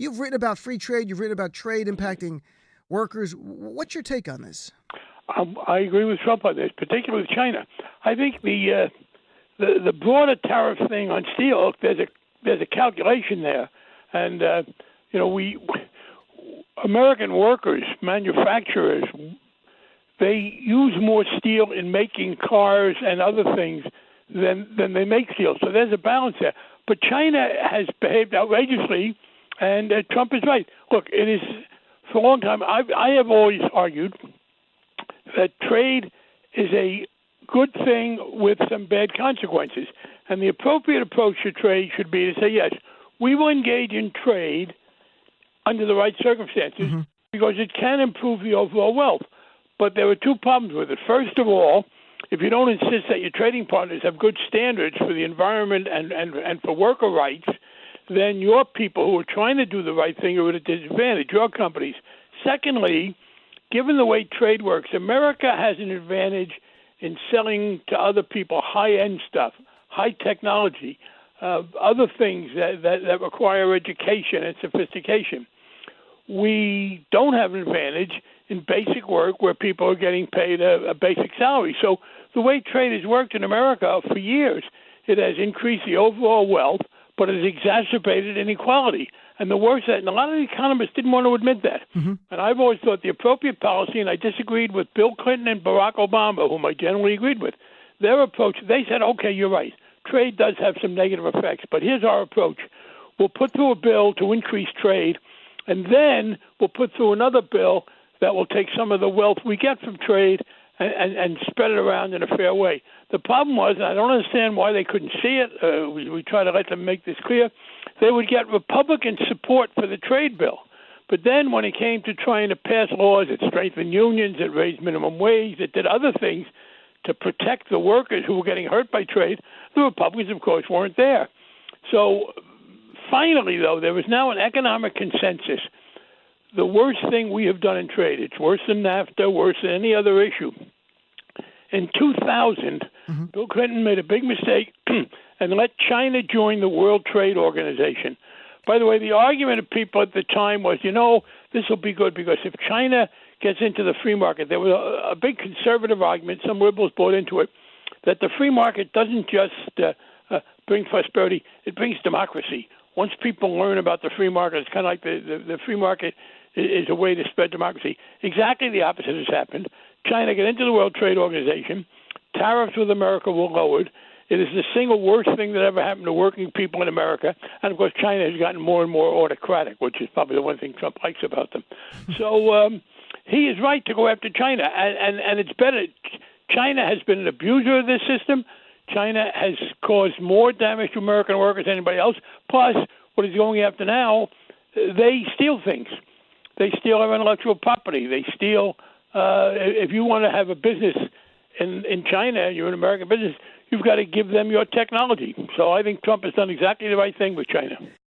You've written about free trade. You've written about trade impacting workers. What's your take on this? I agree with Trump on this, particularly with China. I think the broader tariff thing on steel, there's a calculation there, and we American workers, manufacturers, they use more steel in making cars and other things than they make steel. So there's a balance there. But China has behaved outrageously, and Trump is right. Look, it is for a long time. I have always argued that trade is a good thing with some bad consequences, and the appropriate approach to trade should be to say, yes, we will engage in trade under the right circumstances because it can improve the overall wealth. But there are two problems with it. First of all, if you don't insist that your trading partners have good standards for the environment and for worker rights, then your people who are trying to do the right thing are at a disadvantage, your companies. Secondly, given the way trade works, America has an advantage in selling to other people high-end stuff, high technology, other things that require education and sophistication. We don't have an advantage in basic work where people are getting paid a basic salary. So the way trade has worked in America for years, it has increased the overall wealth, but it has exacerbated inequality. And the worst of that, and a lot of the economists didn't want to admit that. And I've always thought the appropriate policy, and I disagreed with Bill Clinton and Barack Obama, whom I generally agreed with, their approach, they said, okay, you're right. Trade does have some negative effects, but here's our approach. We'll put through a bill to increase trade, and then we'll put through another bill that will take some of the wealth we get from trade and spread it around in a fair way. The problem was, and I don't understand why they couldn't see it, we try to let them make this clear, they would get Republican support for the trade bill. But then when it came to trying to pass laws that strengthened unions, that raised minimum wage, that did other things to protect the workers who were getting hurt by trade, the Republicans, of course, weren't there. So finally, though, there is now an economic consensus. The worst thing we have done in trade, it's worse than NAFTA, worse than any other issue. In 2000, Bill Clinton made a big mistake and let China join the World Trade Organization. By the way, the argument of people at the time was, this will be good because if China gets into the free market, there was a big conservative argument, some liberals bought into it, that the free market doesn't just bring prosperity, it brings democracy. Once people learn about the free market, it's kind of like the free market is a way to spread democracy. Exactly the opposite has happened. China got into the World Trade Organization. Tariffs with America were lowered. It is the single worst thing that ever happened to working people in America. And, of course, China has gotten more and more autocratic, which is probably the one thing Trump likes about them. So he is right to go after China. And it's better. China has been an abuser of this system. China has caused more damage to American workers than anybody else. Plus, what he's going after now, they steal things. They steal our intellectual property. They steal. If you want to have a business in China, you're an American business, you've got to give them your technology. So I think Trump has done exactly the right thing with China.